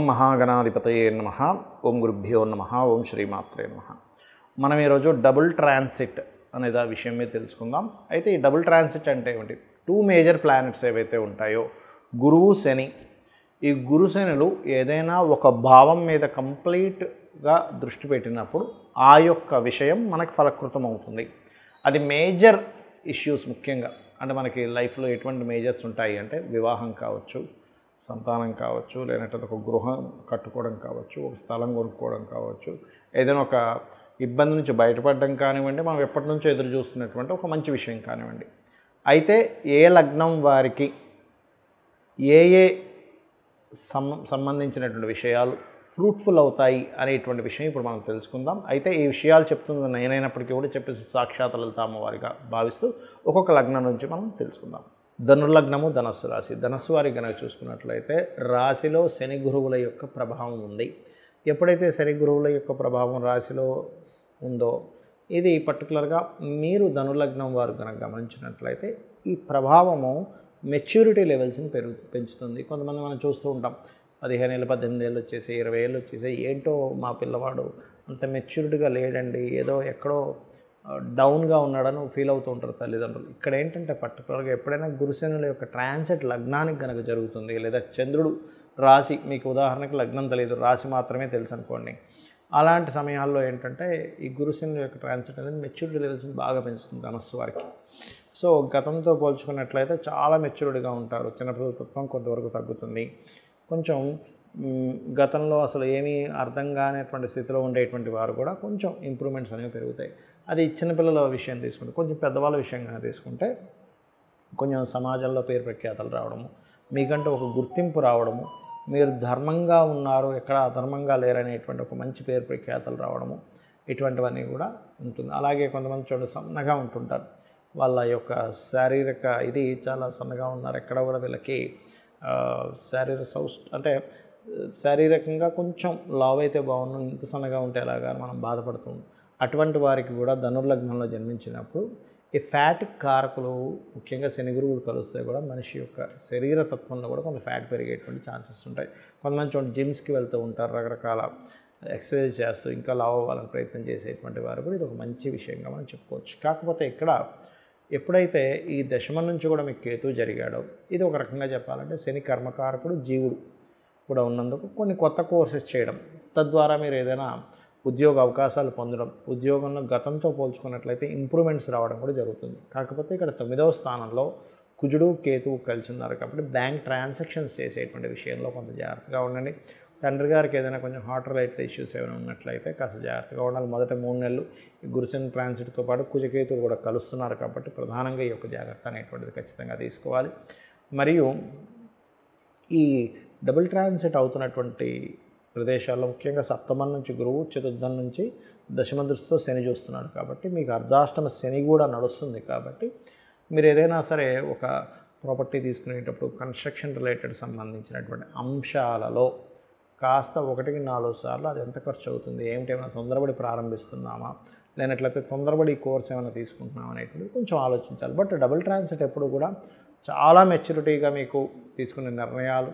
మహాగణాధిపతయే నమః. ఓం గురుభ్యో నమః. ఓం శ్రీమాత్రే నమః. మనం ఈరోజు డబుల్ ట్రాన్సిట్ అనేది ఆ విషయం మీద తెలుసుకుందాం. అయితే ఈ డబుల్ ట్రాన్సిట్ అంటే ఏమిటి? టూ మేజర్ ప్లానెట్స్ ఏవైతే ఉంటాయో గురువు శని, ఈ గురు శనులు ఏదైనా ఒక భావం మీద కంప్లీట్గా దృష్టి పెట్టినప్పుడు ఆ యొక్క విషయం మనకు ఫలకృతం అవుతుంది. అది మేజర్ ఇష్యూస్ ముఖ్యంగా అంటే మనకి లైఫ్లో ఎటువంటి మేజర్స్ ఉంటాయి అంటే వివాహం కావచ్చు, సంతానం కావచ్చు, లేదంటే ఒక గృహం కట్టుకోవడం కావచ్చు, ఒక స్థలం కొనుక్కోవడం కావచ్చు, ఏదైనా ఒక ఇబ్బంది నుంచి బయటపడడం కానివ్వండి, మనం ఎప్పటి నుంచో ఎదురు చూస్తున్నటువంటి ఒక మంచి విషయం కానివ్వండి. అయితే ఏ లగ్నం వారికి ఏ ఏ సంబంధించినటువంటి విషయాలు ఫ్రూట్ఫుల్ అవుతాయి అనేటువంటి విషయం ఇప్పుడు మనం తెలుసుకుందాం. అయితే ఈ విషయాలు చెప్తుంది నేనైనప్పటికీ కూడా చెప్పేసి సాక్షాత్ లలిత అమ్మవారిగా భావిస్తూ ఒక్కొక్క లగ్నం నుంచి మనం తెలుసుకుందాం. ధనుర్లగ్నము, ధనస్సు రాశి. ధనస్సు వారికి కనుక చూసుకున్నట్లయితే రాశిలో శని గురువుల యొక్క ప్రభావం ఉంది. ఎప్పుడైతే శని గురువుల యొక్క ప్రభావం రాశిలో ఉందో ఇది పర్టికులర్గా మీరు ధనుర్లగ్నం వారు కనుక గమనించినట్లయితే ఈ ప్రభావము మెచ్యూరిటీ లెవెల్స్ని పెంచుతుంది. కొంతమంది మనం చూస్తూ ఉంటాం 15 ఏళ్ళు 18 ఏళ్ళు వచ్చేసి 20 ఏళ్ళు వచ్చేసి ఏంటో మా పిల్లవాడు అంత మెచ్యూరిటీగా లేడండి, ఏదో ఎక్కడో డౌన్గా ఉన్నాడని ఫీల్ అవుతూ ఉంటారు తల్లిదండ్రులు. ఇక్కడ ఏంటంటే పర్టికులర్గా ఎప్పుడైనా గురుశనుల యొక్క ట్రాన్సిట్ లగ్నానికి కనుక జరుగుతుంది, లేదా చంద్రుడు రాశి, మీకు ఉదాహరణకి లగ్నం తెలియదు, రాశి మాత్రమే తెలుసు అనుకోండి, అలాంటి సమయాల్లో ఏంటంటే ఈ గురుశనుల యొక్క ట్రాన్సిట్ అనేది మెచ్యూరిటీ లెవెల్స్ని బాగా పెంచుతుంది ధనస్సు వారికి. సో గతంతో పోల్చుకున్నట్లయితే చాలా మెచ్యూరిటీగా ఉంటారు. చిన్నపిల్లల తత్వం కొంతవరకు తగ్గుతుంది. కొంచెం గతంలో అసలు ఏమీ అర్థం కానిటువంటి స్థితిలో ఉండేటువంటి వారు కూడా కొంచెం ఇంప్రూవ్మెంట్స్ అనేవి పెరుగుతాయి. అది చిన్నపిల్లల విషయం తీసుకుంటే, కొంచెం పెద్దవాళ్ళ విషయంగా తీసుకుంటే కొంచెం సమాజంలో పేరు ప్రఖ్యాతలు రావడము, మీకంటూ ఒక గుర్తింపు రావడము, మీరు ధర్మంగా ఉన్నారు, ఎక్కడ అధర్మంగా లేరనేటువంటి ఒక మంచి పేరు ప్రఖ్యాతలు రావడము, ఇటువంటివన్నీ కూడా ఉంటుంది. అలాగే కొంతమంది చూడండి సన్నగా ఉంటుంటారు, వాళ్ళ యొక్క శారీరక ఇది చాలా సన్నగా ఉన్నారు, ఎక్కడ కూడా వీళ్ళకి అంటే శారీరకంగా కొంచెం లావ్ అయితే బాగున్నాం, ఇంత సన్నగా ఉంటే ఎలాగా మనం బాధపడుతుంది. అటువంటి వారికి కూడా ధనుర్లగ్నంలో జన్మించినప్పుడు ఈ ఫ్యాట్ కారకులు ముఖ్యంగా శని గురువులు కలిస్తే కూడా మనిషి యొక్క శరీర తత్వంలో కూడా కొంత ఫ్యాట్ పెరిగేటువంటి ఛాన్సెస్ ఉంటాయి. కొంతమంది చూడండి జిమ్స్కి వెళ్తూ ఉంటారు, రకరకాల ఎక్సర్సైజ్ చేస్తూ ఇంకా లావ్ అవ్వాలని ప్రయత్నం చేసేటువంటి వారు కూడా ఇది ఒక మంచి విషయంగా మనం చెప్పుకోవచ్చు. కాకపోతే ఇక్కడ ఎప్పుడైతే ఈ దశమం నుంచి కూడా మీకు కేతు జరిగాడో, ఇది ఒక రకంగా చెప్పాలంటే శని కర్మకారకుడు జీవుడు కూడా ఉన్నందుకు కొన్ని కొత్త కోర్సెస్ చేయడం, తద్వారా మీరు ఏదైనా ఉద్యోగ అవకాశాలు పొందడం, ఉద్యోగంలో గతంతో పోల్చుకున్నట్లయితే ఇంప్రూవ్మెంట్స్ రావడం కూడా జరుగుతుంది. కాకపోతే ఇక్కడ 9వ స్థానంలో కుజుడు కేతువు కలిసి ఉన్నారు కాబట్టి బ్యాంక్ ట్రాన్సాక్షన్స్ చేసేటువంటి విషయంలో కొంత జాగ్రత్తగా ఉండండి. తండ్రి గారికి ఏదైనా కొంచెం హార్ట్ రిలేటెడ్ ఇష్యూస్ ఏమైనా ఉన్నట్లయితే కాస్త జాగ్రత్తగా ఉండాలి. మొదట 3 నెలలు ఈ గురుశని ట్రాన్సిట్తో పాటు కుజకేతువులు కూడా కలుస్తున్నారు కాబట్టి ప్రధానంగా ఈ యొక్క జాగ్రత్త అనేటువంటిది ఖచ్చితంగా తీసుకోవాలి. మరియు ఈ డబుల్ ట్రాన్సిట్ అవుతున్నటువంటి ప్రదేశాల్లో ముఖ్యంగా సప్తమం నుంచి గురువు, చతుర్థం నుంచి దశమ దృష్టితో శని చూస్తున్నాడు కాబట్టి మీకు అర్ధాష్టమ శని కూడా నడుస్తుంది. కాబట్టి మీరు ఏదైనా సరే ఒక ప్రాపర్టీ తీసుకునేటప్పుడు కన్స్ట్రక్షన్ రిలేటెడ్ సంబంధించినటువంటి అంశాలలో కాస్త 1-4 సార్లు అది ఎంత ఖర్చు అవుతుంది, ఏమైనా తొందరపడి ప్రారంభిస్తున్నామా, లేనట్లయితే తొందరపడి కోర్స్ ఏమైనా తీసుకుంటున్నామా అనేటువంటిది కొంచెం ఆలోచించాలి. బట్ డబుల్ ట్రాన్సిట్ ఎప్పుడు కూడా చాలా మెచ్యూరిటీగా మీకు తీసుకునే నిర్ణయాలు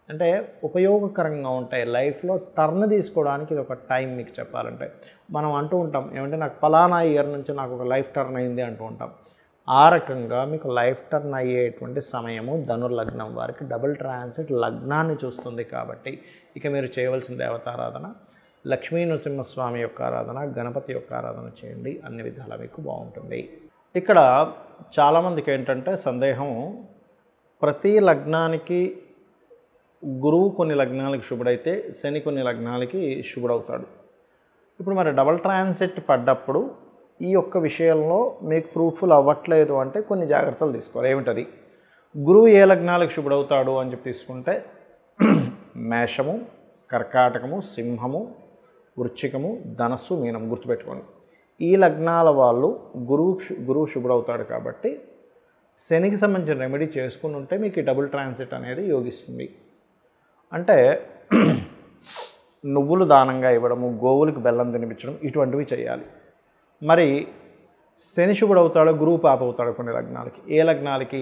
అంటే ఉపయోగకరంగా ఉంటాయి. లైఫ్లో టర్న్ తీసుకోవడానికి ఇది ఒక టైం. మీకు చెప్పాలంటే మనం అంటూ ఉంటాం ఏమంటే నాకు ఫలానా ఇయర్ నుంచి నాకు ఒక లైఫ్ టర్న్ అయింది అంటూ ఉంటాం. ఆ రకంగా మీకు లైఫ్ టర్న్ అయ్యేటువంటి సమయము ధనుర్లగ్నం వారికి డబుల్ ట్రాన్సిట్ లగ్నాన్ని చూస్తుంది. కాబట్టి ఇక మీరు చేయవలసిన దేవతారాధన లక్ష్మీ నరసింహస్వామి యొక్క ఆరాధన, గణపతి యొక్క ఆరాధన చేయండి, అన్ని విధాలా మీకు బాగుంటుంది. ఇక్కడ చాలామందికి ఏంటంటే సందేహం, ప్రతి లగ్నానికి గురువు కొన్ని లగ్నాలకి శుభుడైతే శని కొన్ని లగ్నాలకి శుభుడవుతాడు. ఇప్పుడు మరి డబుల్ ట్రాన్సిట్ పడ్డప్పుడు ఈ యొక్క విషయంలో మీకు ఫ్రూట్ఫుల్ అవ్వట్లేదు అంటే కొన్ని జాగ్రత్తలు తీసుకోవాలి. ఏమిటది? గురువు ఏ లగ్నాలకు శుభుడవుతాడు అని చెప్పి తీసుకుంటే మేషము, కర్కాటకము, సింహము, వృశ్చికము, ధనస్సు, మీనం గుర్తుపెట్టుకోండి. ఈ లగ్నాల వాళ్ళు గురువు శుభుడవుతాడు కాబట్టి శనికి సంబంధించిన రెమెడీ చేసుకుని ఉంటే మీకు ఈ డబుల్ ట్రాన్సిట్ అనేది యోగిస్తుంది. అంటే నువ్వులు దానంగా ఇవ్వడము, గోవులకు బెల్లం తినిపించడం, ఇటువంటివి చేయాలి. మరి శని శుభుడు అవుతాడో గురువు పాప అవుతాడో కొన్ని లగ్నాలకి. ఏ లగ్నాలకి?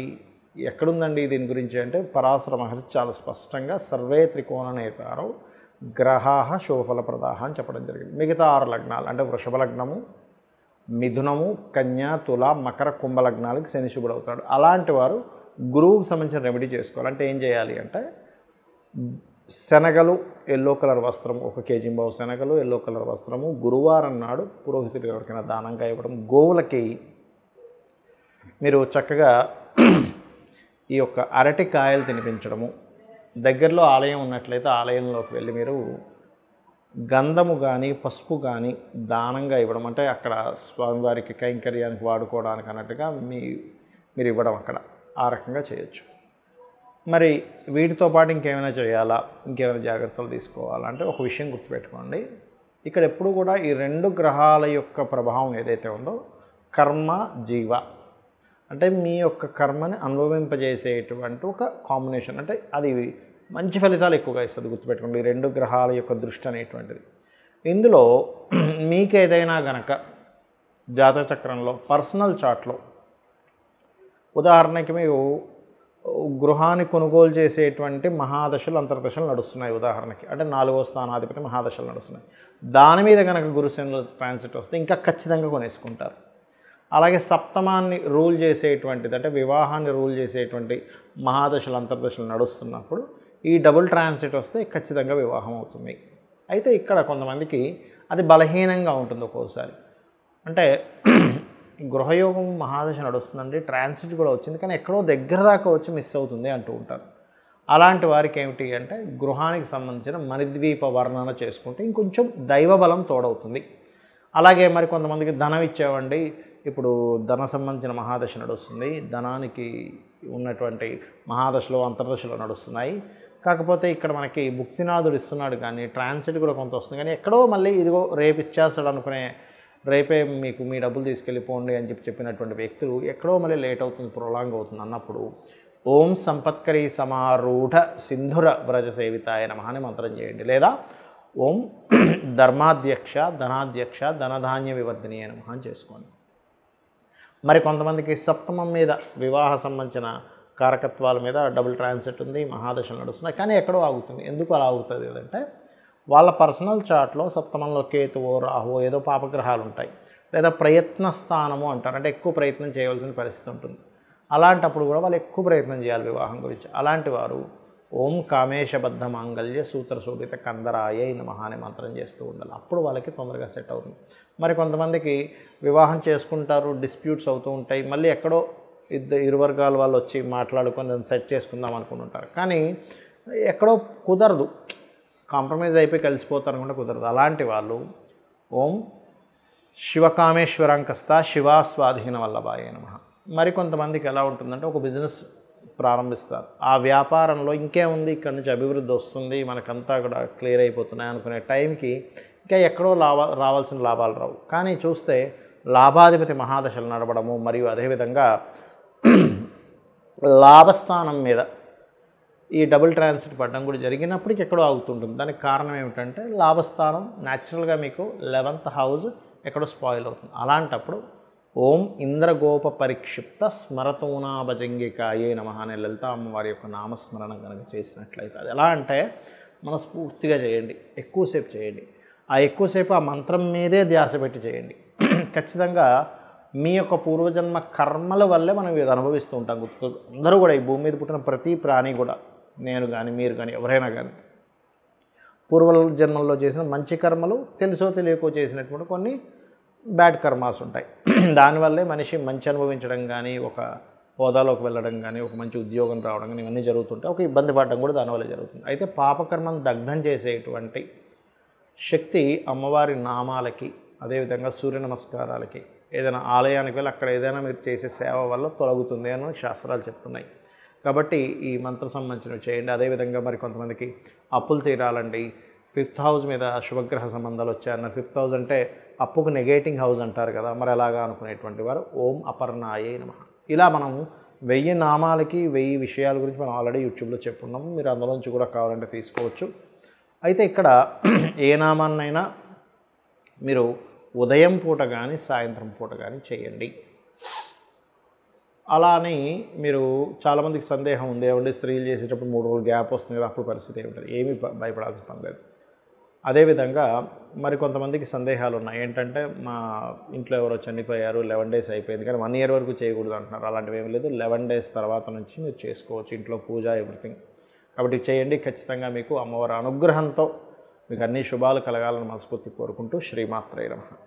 ఎక్కడుందండి దీని గురించి అంటే పరాశర మహర్షి చాలా స్పష్టంగా సర్వే త్రికోణ నేతారో గ్రహాః శుభఫలప్రదాః అని చెప్పడం జరిగింది. మిగతా 6 లగ్నాలు అంటే వృషభ లగ్నము, మిథునము, కన్య, తుల, మకర, కుంభ లగ్నాలకి శని శుభుడు అవుతాడు. అలాంటి వారు గురువుకు సంబంధించిన రెమెడీ చేసుకోవాలి. అంటే ఏం చేయాలి అంటే శనగలు, ఎల్లో కలర్ వస్త్రం, 1 కేజీ శనగలు, ఎల్లో కలర్ వస్త్రము గురువారం నాడు పురోహితుడికి ఎవరికైనా దానంగా ఇవ్వడం, గోవులకి మీరు చక్కగా ఈ యొక్క అరటి కాయలు తినిపించడము, దగ్గరలో ఆలయం ఉన్నట్లయితే ఆలయంలోకి వెళ్ళి మీరు గంధము కానీ పసుపు కానీ దానంగా ఇవ్వడం, అంటే అక్కడ స్వామివారికి కైంకర్యానికి వాడుకోవడానికి అన్నట్టుగా మీరు ఇవ్వడం అక్కడ ఆ రకంగా చేయొచ్చు. మరి వీటితో పాటు ఇంకేమైనా చేయాలా, ఇంకేమైనా జాగ్రత్తలు తీసుకోవాలా అంటే ఒక విషయం గుర్తుపెట్టుకోండి. ఇక్కడ ఎప్పుడు కూడా ఈ 2 గ్రహాల యొక్క ప్రభావం ఏదైతే ఉందో కర్మ జీవ అంటే మీ యొక్క కర్మని అనుభవింపజేసేటువంటి ఒక కాంబినేషన్, అంటే అది మంచి ఫలితాలు ఎక్కువగా ఇస్తుంది. గుర్తుపెట్టుకోండి ఈ 2 గ్రహాల యొక్క దృష్టి అనేటువంటిది. ఇందులో మీకు ఏదైనా గనక జాతక చక్రంలో పర్సనల్ చార్ట్లో ఉదాహరణకి మీరు గృహాన్ని కొనుగోలు చేసేటువంటి మహాదశలు అంతర్దశలు నడుస్తున్నాయి. ఉదాహరణకి అంటే 4వ స్థానాధిపతి మహాదశలు నడుస్తున్నాయి. దాని మీద కనుక గురుశనుల ట్రాన్సిట్ వస్తే ఇంకా ఖచ్చితంగా కొనేసుకుంటారు. అలాగే సప్తమాన్ని రూల్ చేసేటువంటిది అంటే వివాహాన్ని రూల్ చేసేటువంటి మహాదశలు అంతర్దశలు నడుస్తున్నప్పుడు ఈ డబుల్ ట్రాన్సిట్ వస్తే ఖచ్చితంగా వివాహం అవుతుంది. అయితే ఇక్కడ కొంతమందికి అది బలహీనంగా ఉంటుంది. ఒక్కోసారి అంటే గృహయోగం మహాదశ నడుస్తుందండి, ట్రాన్సిట్ కూడా వచ్చింది, కానీ ఎక్కడో దగ్గర దాకా వచ్చి మిస్ అవుతుంది అంటూ ఉంటారు. అలాంటి వారికి ఏమిటి అంటే గృహానికి సంబంధించిన మణిద్వీప వర్ణన చేసుకుంటే ఇంకొంచెం దైవబలం తోడవుతుంది. అలాగే మరి కొంతమందికి ధనం ఇచ్చేవండి, ఇప్పుడు ధన సంబంధించిన మహాదశ నడుస్తుంది, ధనానికి ఉన్నటువంటి మహాదశలో అంతర్దశలో నడుస్తున్నాయి. కాకపోతే ఇక్కడ మనకి భుక్తినాథుడు ఇస్తున్నాడు కానీ ట్రాన్సిట్ కూడా కొంత వస్తుంది, కానీ ఎక్కడో మళ్ళీ ఇదిగో రేపు ఇచ్చేస్తాడు అనుకునే, రేపే మీకు మీ డబ్బులు తీసుకెళ్ళిపోండి అని చెప్పినటువంటి వ్యక్తులు ఎక్కడో మళ్ళీ లేట్ అవుతుంది, ప్రొలాంగ్ అవుతుంది అన్నప్పుడు ఓం సంపత్కరీ సమారూఢ సింధుర వ్రజ సేవితాయ నమః అని మంత్రం చేయండి. లేదా ఓం ధర్మాధ్యక్ష ధనాధ్యక్ష ధనధాన్య వివర్ధినియ నమః అని చేసుకోండి. మరి కొంతమందికి సప్తమం మీద వివాహ సంబంధించిన కారకత్వాల మీద డబుల్ ట్రాన్సిట్ ఉంది, మహాదశలు నడుస్తున్నాయి, కానీ ఎక్కడో ఆగుతుంది. ఎందుకు అలా ఆగుతుంది అంటే వాళ్ళ పర్సనల్ చార్ట్లో సప్తమంలో కేతువో రాహువో ఏదో పాపగ్రహాలు ఉంటాయి, లేదా ప్రయత్న స్థానము అంటారు, అంటే ఎక్కువ ప్రయత్నం చేయవలసిన పరిస్థితి ఉంటుంది. అలాంటప్పుడు కూడా వాళ్ళు ఎక్కువ ప్రయత్నం చేయాలి వివాహం గురించి. అలాంటి వారు ఓం కామేశబద్ధ మాంగళ్య సూత్ర శోభిత కందరాయ నమః అనే మంత్రం చేస్తూ ఉండాలి. అప్పుడు వాళ్ళకి తొందరగా సెట్ అవుతుంది. మరి కొంతమందికి వివాహం చేసుకుంటారు, డిస్ప్యూట్స్ అవుతూ ఉంటాయి, మళ్ళీ ఎక్కడో ఇరు వర్గాల వాళ్ళు వచ్చి మాట్లాడుకొని దాన్ని సెట్ చేసుకుందాం అనుకుంటుంటారు, కానీ ఎక్కడో కుదరదు, కాంప్రమైజ్ అయిపోయి కలిసిపోతారు అనుకుంటే కుదరదు. అలాంటి వాళ్ళు ఓం శివకామేశ్వరంకస్త శివాస్వాధీన వల్లభాయ నమః. మరి కొంతమందికి ఎలా ఉంటుందంటే ఒక బిజినెస్ ప్రారంభిస్తారు, ఆ వ్యాపారంలో ఇంకేముంది ఇక్కడ నుంచి అభివృద్ధి వస్తుంది, మనకంతా కూడా క్లియర్ అయిపోతున్నాయి అనుకునే టైంకి ఇంకా ఎక్కడో రావాల్సిన లాభాలు రావు. కానీ చూస్తే లాభాధిపతి మహాదశలు నడవడము మరియు అదేవిధంగా లాభస్థానం మీద ఈ డబుల్ ట్రాన్సిట్ పడడం కూడా జరిగినప్పటికీ ఎక్కడో ఆగుతుంటుంది. దానికి కారణం ఏమిటంటే లాభస్థానం న్యాచురల్గా మీకు 11th హౌస్ ఎక్కడో స్పాయిల్ అవుతుంది. అలాంటప్పుడు ఓం ఇంద్రగోప పరిక్షిప్త స్మరతూనాభజంగికాయే నమః అనే లలిత అమ్మవారి యొక్క నామస్మరణ కనుక చేసినట్లయితే అది ఎలా అంటే మనస్ఫూర్తిగా చేయండి, ఎక్కువసేపు చేయండి. ఆ ఎక్కువసేపు ఆ మంత్రం మీదే ధ్యాస పెట్టి చేయండి. ఖచ్చితంగా మీ యొక్క పూర్వజన్మ కర్మల వల్లే మనం ఇది అనుభవిస్తూ ఉంటాం. అందరూ కూడా ఈ భూమి మీద పుట్టిన ప్రతి ప్రాణి కూడా, నేను కానీ మీరు కానీ ఎవరైనా కానీ పూర్వ జన్మల్లో చేసిన మంచి కర్మలు, తెలుసో తెలియకో చేసినటువంటి కొన్ని బ్యాడ్ కర్మాస్ ఉంటాయి. దానివల్లే మనిషి మంచి అనుభవించడం కానీ, ఒక హోదాలోకి వెళ్ళడం కానీ, ఒక మంచి ఉద్యోగం రావడం కానీ ఇవన్నీ జరుగుతుంటాయి. ఒక ఇబ్బంది పడడం కూడా దానివల్ల జరుగుతుంది. అయితే పాపకర్మను దగ్ధం చేసేటువంటి శక్తి అమ్మవారి నామాలకి, అదేవిధంగా సూర్య నమస్కారాలకి, ఏదైనా ఆలయానికి వెళ్ళి అక్కడ ఏదైనా మీరు చేసే సేవ వల్ల తొలగుతుంది అని శాస్త్రాలు చెప్తున్నాయి. కాబట్టి ఈ మంత్రం సంబంధించినవి చేయండి. అదేవిధంగా మరి కొంతమందికి అప్పులు తీరాలండి, 5th హౌస్ మీద శుభగ్రహ సంబంధాలు వచ్చాయన్నారు. 5th హౌస్ అంటే అప్పుకు నెగేటింగ్ హౌస్ అంటారు కదా, మరి అలాగా అనుకునేటువంటి వారు ఓం అపర్ణాయే నమః. ఇలా మనము 1000 నామాలకి 1000 విషయాల గురించి మనం ఆల్రెడీ యూట్యూబ్లో చెప్పుకున్నాము. మీరు అందులో నుంచి కూడా కావాలంటే తీసుకోవచ్చు. అయితే ఇక్కడ ఏ నామాన్నైనా మీరు ఉదయం పూట కానీ సాయంత్రం పూట కానీ చేయండి. అలా అని మీరు చాలామందికి సందేహం ఉంది, ఏమంటే స్త్రీలు చేసేటప్పుడు 3 రోజులు గ్యాప్ వస్తుంది కదా, అప్పుడు పరిస్థితి ఏమిటది? ఏమీ భయపడాల్సిన పని లేదు. అదేవిధంగా మరి కొంతమందికి సందేహాలు ఉన్నాయి. ఏంటంటే మా ఇంట్లో ఎవరో చనిపోయారు, 11 డేస్ అయిపోయింది కానీ 1 ఇయర్ వరకు చేయకూడదు అంటున్నారు. అలాంటివి ఏమీ లేదు. 11 డేస్ తర్వాత నుంచి మీరు చేసుకోవచ్చు, ఇంట్లో పూజ ఎవ్రీథింగ్. కాబట్టి చేయండి. ఖచ్చితంగా మీకు అమ్మవారి అనుగ్రహంతో మీకు అన్ని శుభాలు కలగాలని మనస్ఫూర్తి కోరుకుంటూ శ్రీమాత్రే నమః.